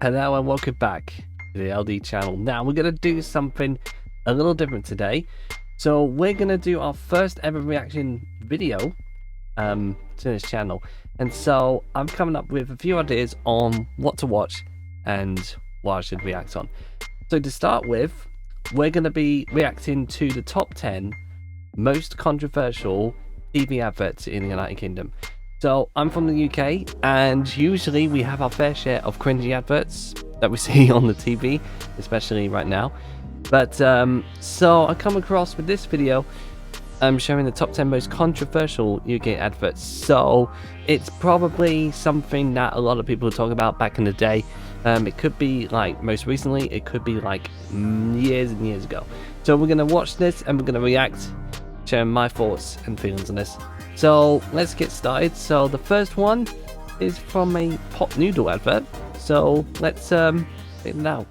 Hello and welcome back to the LD channel. Now we're going to do something a little different today. So we're going to do our first ever reaction video to this channel. And so I'm coming up with a few ideas on what to watch and what I should react on. So to start with, we're going to be reacting to the top 10 most controversial TV adverts in the United Kingdom. So I'm from the UK, and usually we have our fair share of cringy adverts that we see on the TV, especially right now. But so I come across with this video showing the top 10 most controversial UK adverts. So it's probably something that a lot of people talk about back in the day. It could be like most recently, it could be like years and years ago. So we're going to watch this and we're going to react, sharing my thoughts and feelings on this. So let's get started. So the first one is from a pot noodle advert. So let's check it out.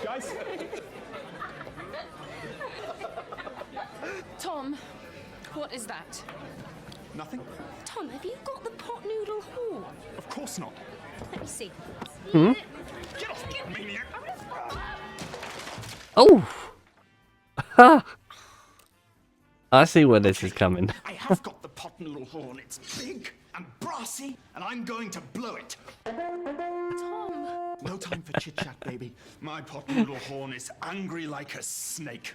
Guys. Tom, what is that? Nothing? Tom, have you got the pot noodle horn? Of course not. Let me see. Hmm? Get off me, maniac! Oh! Ha! I see where this is coming. I have got the pot noodle horn. It's big and brassy, and I'm going to blow it. Tom. No time for chit-chat, baby. My pot noodle horn is angry like a snake.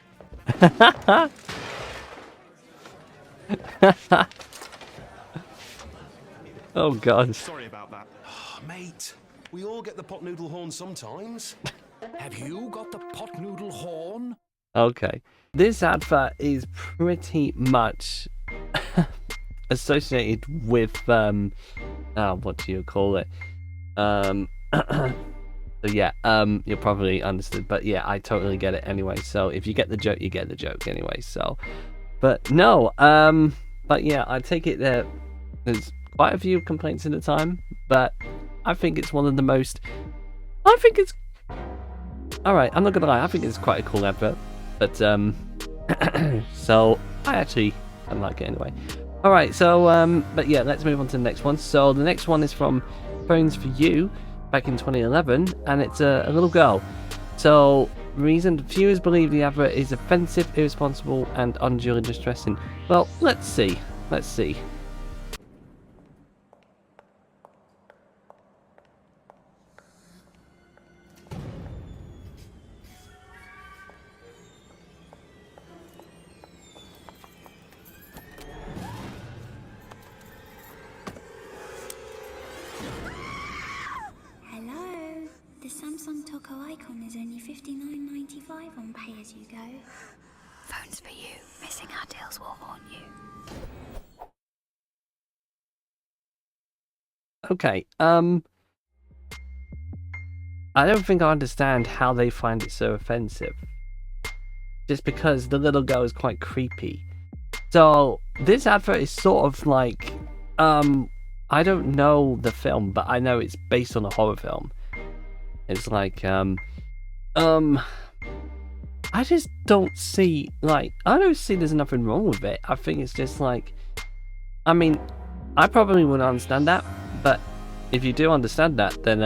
Oh god. Sorry about that. Mate, we all get the pot noodle horn sometimes. Have you got the pot noodle horn? Okay. This advert is pretty much associated with what do you call it? So yeah, you'll probably understand, but yeah, I totally get it anyway. So if you get the joke, you get the joke anyway. So but no, but yeah, I take it that there's quite a few complaints at the time, but I think it's one of the most, I think it's alright, I'm not gonna lie, I think it's quite a cool advert. But so I like it anyway. Alright, so but yeah, let's move on to the next one. So the next one is from Phones for You back in 2011, and it's a little girl. So reason viewers believe the advert is offensive, irresponsible and unduly distressing. Well, let's see. Hello, the Samsung Toco icon is only $59.95 on Pay As You Go. Phones for You, missing our deals will haunt you. Okay, I don't think I understand how they find it so offensive. Just because the little girl is quite creepy. So this advert is sort of like, I don't know the film, but I know it's based on a horror film. It's like, I just don't see, like, I don't see there's nothing wrong with it. I think it's just like, I mean, I probably wouldn't understand that, but if you do understand that, then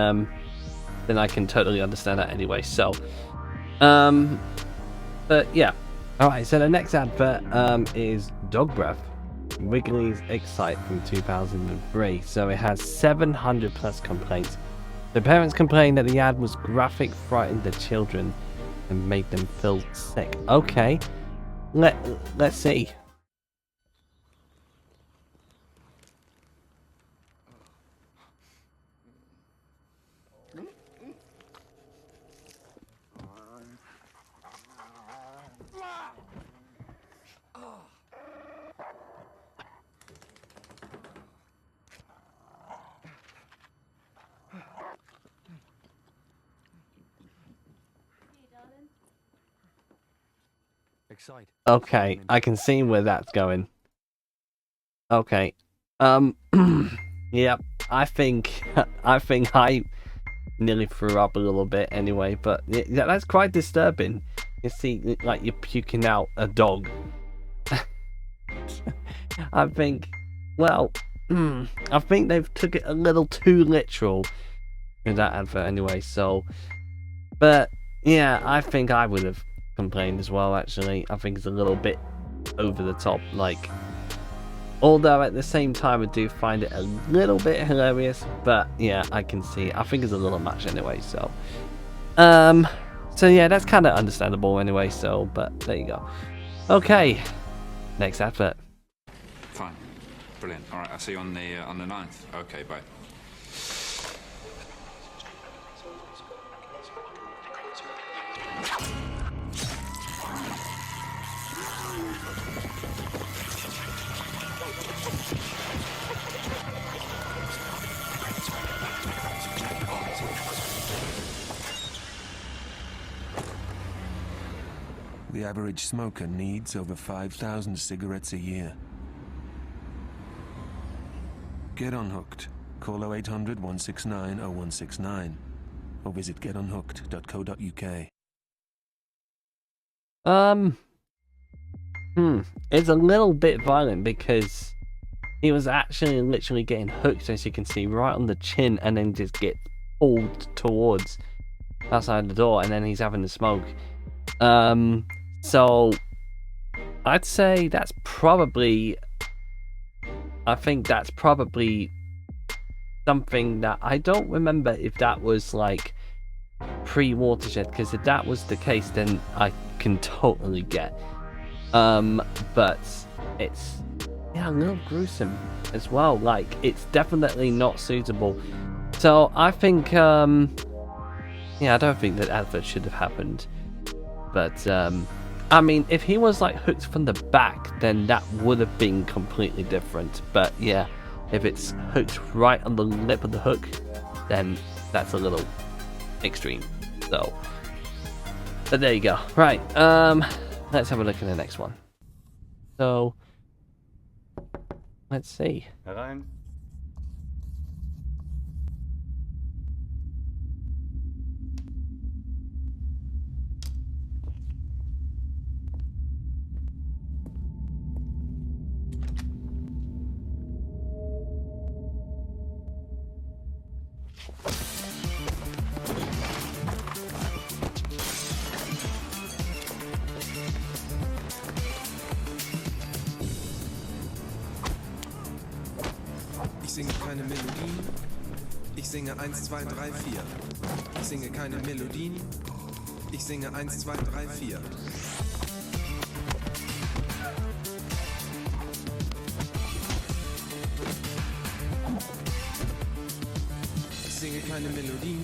I can totally understand that anyway. So, but yeah. Alright, so the next advert is Dog Breath, Wrigley's Excite from 2003. So it has 700 plus complaints. The parents complained that the ad was graphic, frightened the children, and made them feel sick. Okay, let's see. Excite. Okay, I can see where that's going. Okay, yep. I think I nearly threw up a little bit anyway, but yeah, that's quite disturbing. You see, like, you're puking out a dog I think, well, I think they've took it a little too literal in that advert anyway, so, but yeah, I think I would have complained as well, actually. I think it's a little bit over the top, like, although at the same time I do find it a little bit hilarious, but yeah, I can see, I think it's a little much anyway, so, so yeah, that's kind of understandable anyway, so, but there you go. Okay, next advert. Fine. Brilliant. All right, I'll see you on the 9th. Okay, bye. The average smoker needs over 5,000 cigarettes a year. Get unhooked. Call 0800 169 0169 or visit getunhooked.co.uk. It's a little bit violent because he was actually literally getting hooked, as you can see, right on the chin, and then just get pulled towards outside the door, and then he's having to smoke. So I'd say that's probably, I think that's probably something that I don't remember if that was like pre-Watershed, because if that was the case, then I can totally get. But it's, yeah, a little gruesome as well. Like, it's definitely not suitable. So I think, yeah, I don't think that advert should have happened. But I mean, if he was like hooked from the back, then that would have been completely different. But yeah, if it's hooked right on the lip of the hook, then that's a little extreme. So, but there you go. Right, let's have a look at the next one. So, let's see. Herein. Ich singe keine Melodien, ich singe 1, 2, 3, 4. Ich singe keine Melodien, ich singe 1, 2, 3, 4. Ich singe keine Melodien, ich singe 1, 2, 3, 4. Ich singe keine Melodien.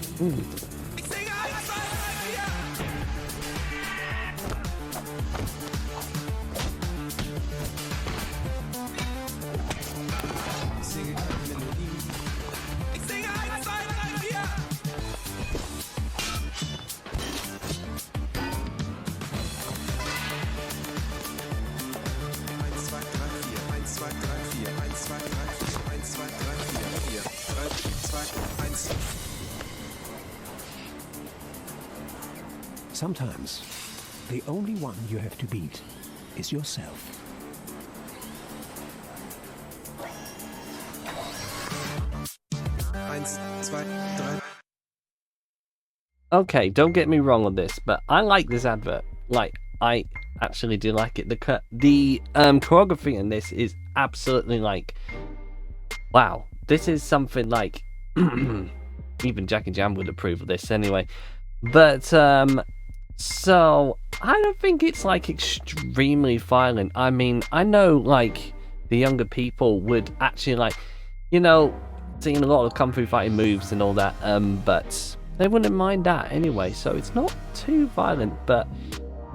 Ich singe 1, 2, 3, 4. 1, 2, 3, 4. 1, 2, 3, 4. 1, 2, 3, 4. 1, 2, 3, 4. 4, 3, 2, 1. Sometimes, the only one you have to beat is yourself. Okay, don't get me wrong on this, but I like this advert. Like, I actually do like it. The choreography in this is absolutely like, wow. This is something like even Jackie Jam would approve of this anyway. But so I don't think it's like extremely violent. I mean, I know like the younger people would actually like, you know, seeing a lot of kung fu fighting moves and all that, but they wouldn't mind that anyway, so it's not too violent. But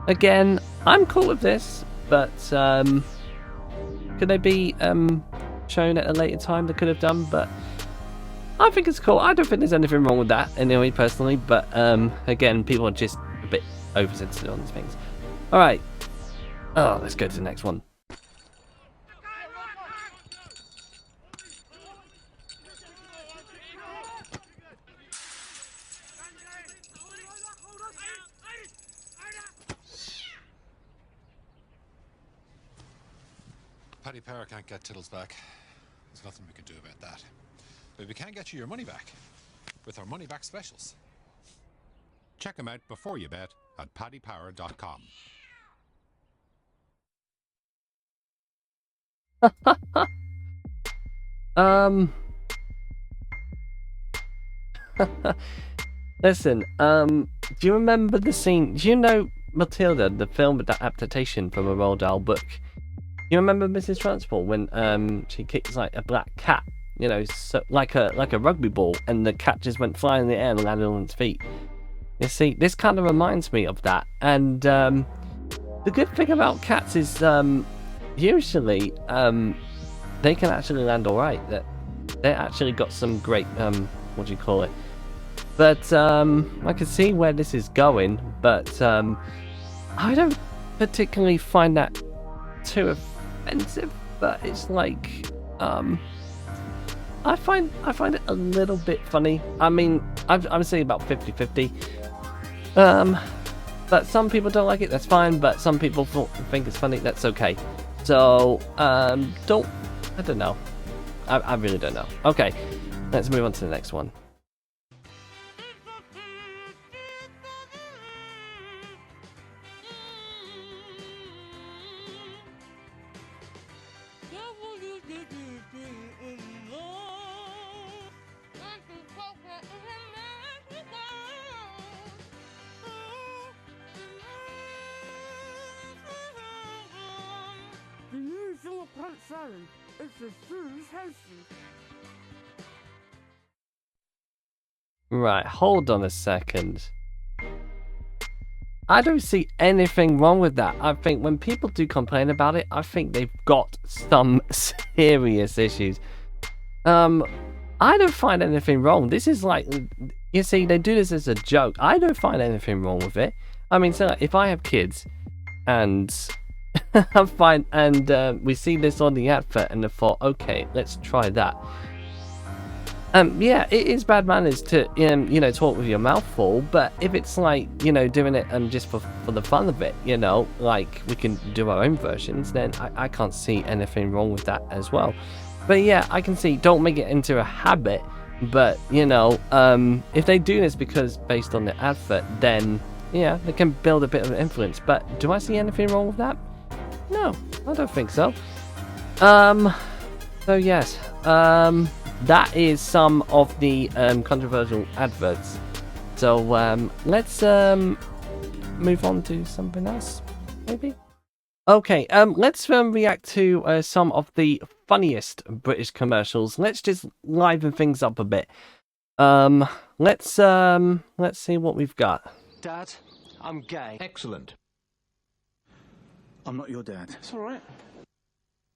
again, I'm cool with this, but could they be shown at a later time? They could have done, but I think it's cool. I don't think there's anything wrong with that anyway, personally, but again, people are just a bit oversensitive on these things. Alright, let's go to the next one. Paddy Power can't get Tiddles back. There's nothing we can do about that. But we can get you your money back with our money back specials. Check them out before you bet at paddypower.com. Listen, do you remember the scene? Do you know Matilda, the film adaptation from a Roald Dahl book? You remember Mrs. Transport when she kicks like a black cat, you know, so, like a rugby ball, and the cat just went flying in the air and landed on its feet. You see, this kind of reminds me of that. And the good thing about cats is usually they can actually land all right. That they actually got some great what do you call it? But I can see where this is going, but I don't particularly find that too offensive. But it's like I find it a little bit funny. I mean, I'm saying about 50-50. But some people don't like it. That's fine. But some people think it's funny. That's okay. So I don't know. I really don't know. Okay, let's move on to the next one. Right, hold on a second. I don't see anything wrong with that. I think when people do complain about it, I think they've got some serious issues. I don't find anything wrong. This is like, you see, they do this as a joke. I don't find anything wrong with it. I mean, so if I have kids and I'm fine, and we see this on the advert and I thought, okay, let's try that. Yeah, it is bad manners to, you know, talk with your mouth full, but if it's like, you know, doing it just for the fun of it, you know, like we can do our own versions, then I can't see anything wrong with that as well. But yeah, I can see, don't make it into a habit, but, you know, if they do this because based on the advert, then, yeah, they can build a bit of an influence. But do I see anything wrong with that? No, I don't think so. So yes, that is some of the controversial adverts. So let's move on to something else, maybe. Okay, let's react to some of the funniest British commercials. Let's just liven things up a bit. Let's see what we've got. Dad, I'm gay. Excellent. I'm not your dad. It's all right.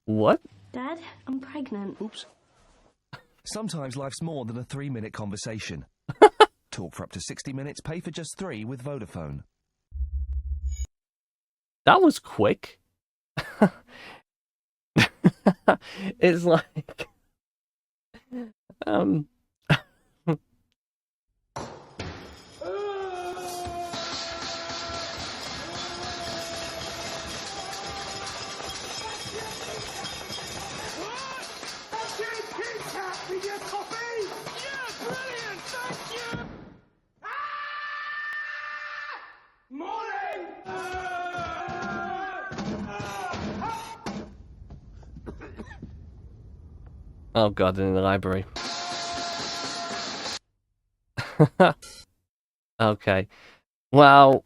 What? Dad, I'm pregnant. Oops. Sometimes life's more than a 3-minute conversation. Talk for up to 60 minutes, pay for just 3 with Vodafone. That was quick. It's like oh god, in the library. Okay. Well,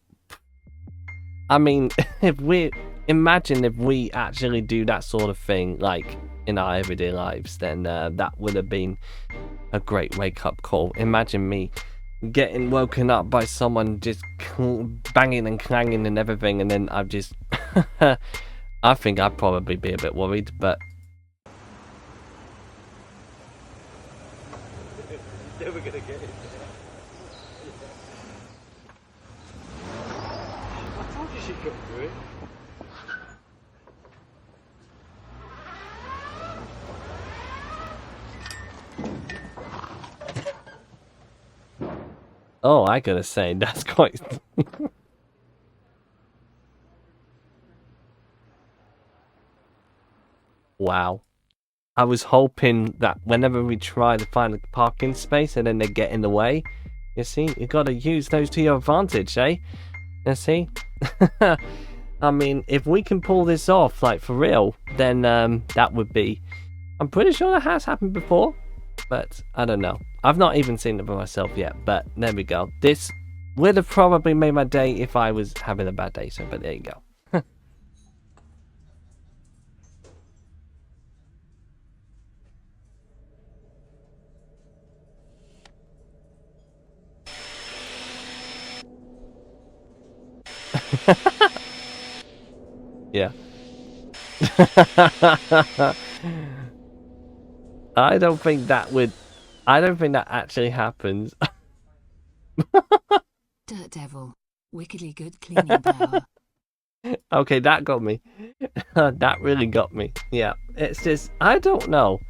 I mean, imagine if we actually do that sort of thing, like, in our everyday lives, then that would have been a great wake-up call. Imagine me getting woken up by someone just banging and clanging and everything, and then I've just... I think I'd probably be a bit worried, but... Never gonna get it. I told you she'd come through it. Oh, I gotta say, that's quite... Wow. I was hoping that whenever we try to find a parking space and then they get in the way, you see, you gotta use those to your advantage, eh? You see? I mean, if we can pull this off, like, for real, then that would be... I'm pretty sure that has happened before, but I don't know. I've not even seen it for myself yet, but there we go. This would have probably made my day if I was having a bad day, so, but there you go. Yeah. I don't think that actually happens. Dirt Devil, wickedly good cleaning power. Okay, that got me. That really got me. Yeah, it's just, I don't know.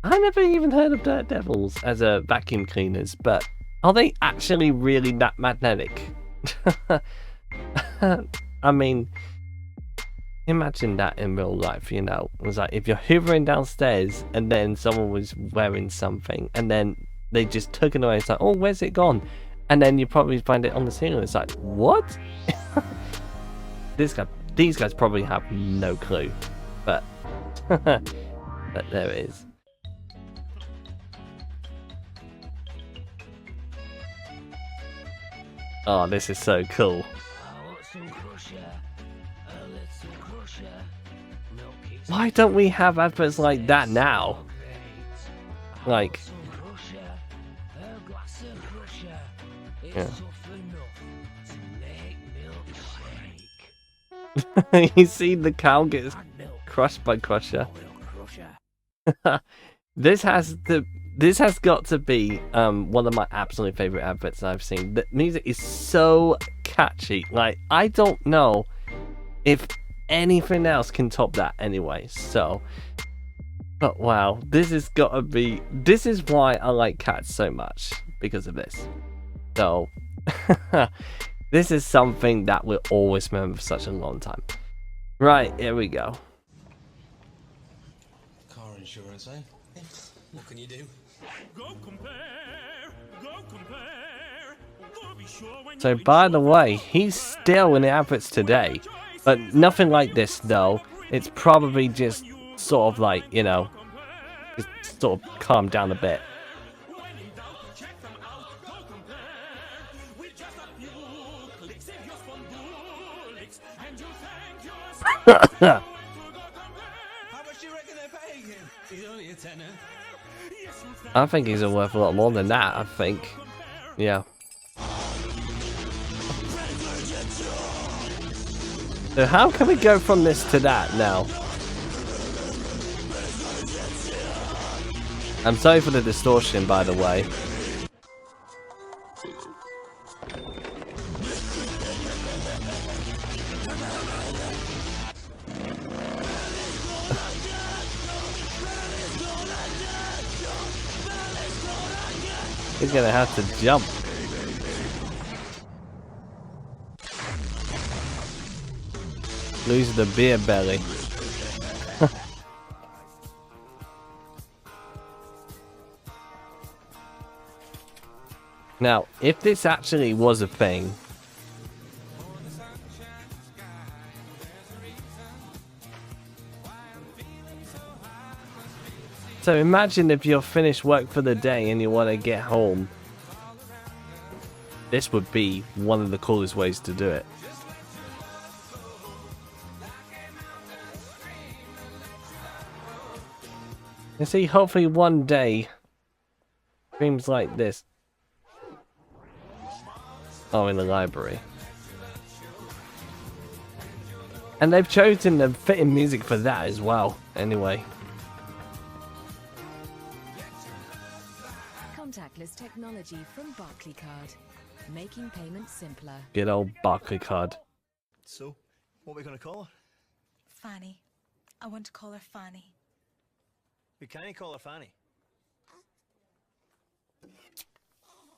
I never even heard of Dirt Devils as a vacuum cleaners, but are they actually really that magnetic? I mean, imagine that in real life, you know. It was like if you're hoovering downstairs and then someone was wearing something and then they just took it away. It's like, oh, where's it gone? And then you probably find it on the ceiling. It's like, what? These guys probably have no clue, but but there it is. Oh, this is so cool. Why don't we have adverts like that now? Like, yeah. You see the cow gets crushed by Crusher. This has got to be one of my absolute favorite adverts I've seen. The music is so catchy. Like, I don't know if anything else can top that anyway. So, but wow, this is why I like Cats so much, because of this. So this is something that we'll always remember for such a long time. Right, here we go. Car insurance, eh? What can you do? Go compare, go compare. Go be sure when So by the way, he's still in the adverts today, but nothing like this though. It's probably just sort of like, you know, just sort of calm down a bit. How much do you reckon they're paying him? He's only a tenner. I think he's worth a lot more than that, I think. Yeah. So how can we go from this to that now? I'm sorry for the distortion, by the way. He's gonna have to jump. Lose the beer belly. Now, if this actually was a thing, so imagine if you're finished work for the day and you want to get home. This would be one of the coolest ways to do it. You see, hopefully one day, dreams like this. Oh, in the library. And they've chosen the fitting music for that as well, anyway. Contactless technology from Barclaycard, making payments simpler. Good old Barclaycard. So, what are we going to call her? Fanny. I want to call her Fanny. We can't call her Fanny.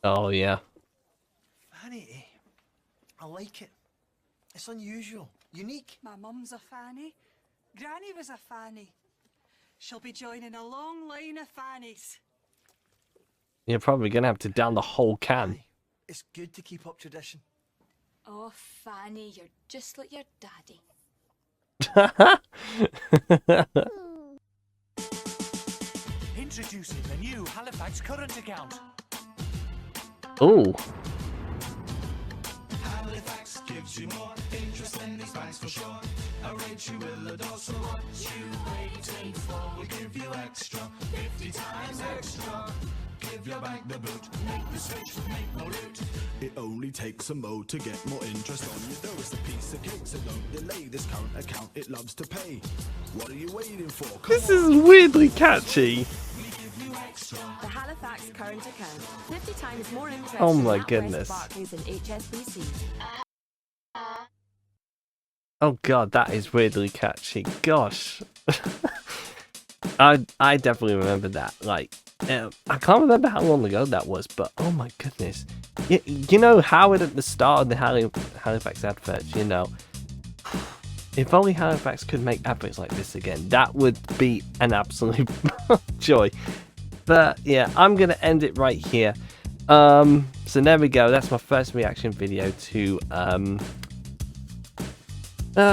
Oh, yeah. Fanny, I like it. It's unusual, unique. My mum's a Fanny. Granny was a fanny. She'll be joining a long line of fannies. You're probably going to have to down the whole can. It's good to keep up tradition. Oh, Fanny, you're just like your daddy. Introducing the new Halifax current account. Ooh. Halifax gives you more interest than these banks for sure. A rate you will adore, so what you waiting for? We'll give you extra, 50 times extra. Give your bank the boot, make the switch, make more loot. It only takes a mo to get more interest on you. Though it's a piece of cake, so don't delay. This current account, it loves to pay. What are you waiting for? Come This is weirdly catchy. The Halifax current account. 50 times more interest. Oh my than NatWest, goodness. Barclays and HSBC. Oh god, that is weirdly catchy. Gosh. I definitely remember that. Like, I can't remember how long ago that was, but oh my goodness. You know, Howard at the start of the Halifax adverts, you know. If only Halifax could make adverts like this again, that would be an absolute joy. But yeah, I'm going to end it right here. So there we go. That's my first reaction video to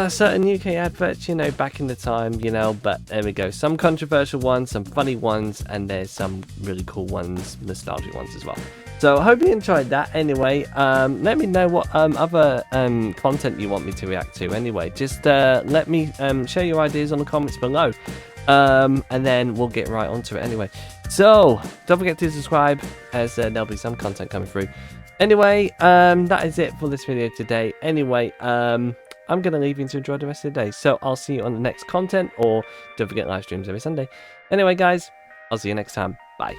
certain UK adverts, you know, back in the time, you know. But there we go. Some controversial ones, some funny ones, and there's some really cool ones, nostalgic ones as well. So I hope you enjoyed that. Anyway, let me know what other content you want me to react to. Anyway, just let me share your ideas on the comments below. And then we'll get right onto it anyway. So don't forget to subscribe, as there'll be some content coming through. Anyway, that is it for this video today. Anyway, I'm going to leave you to enjoy the rest of the day. So I'll see you on the next content, or don't forget live streams every Sunday. Anyway, guys, I'll see you next time. Bye.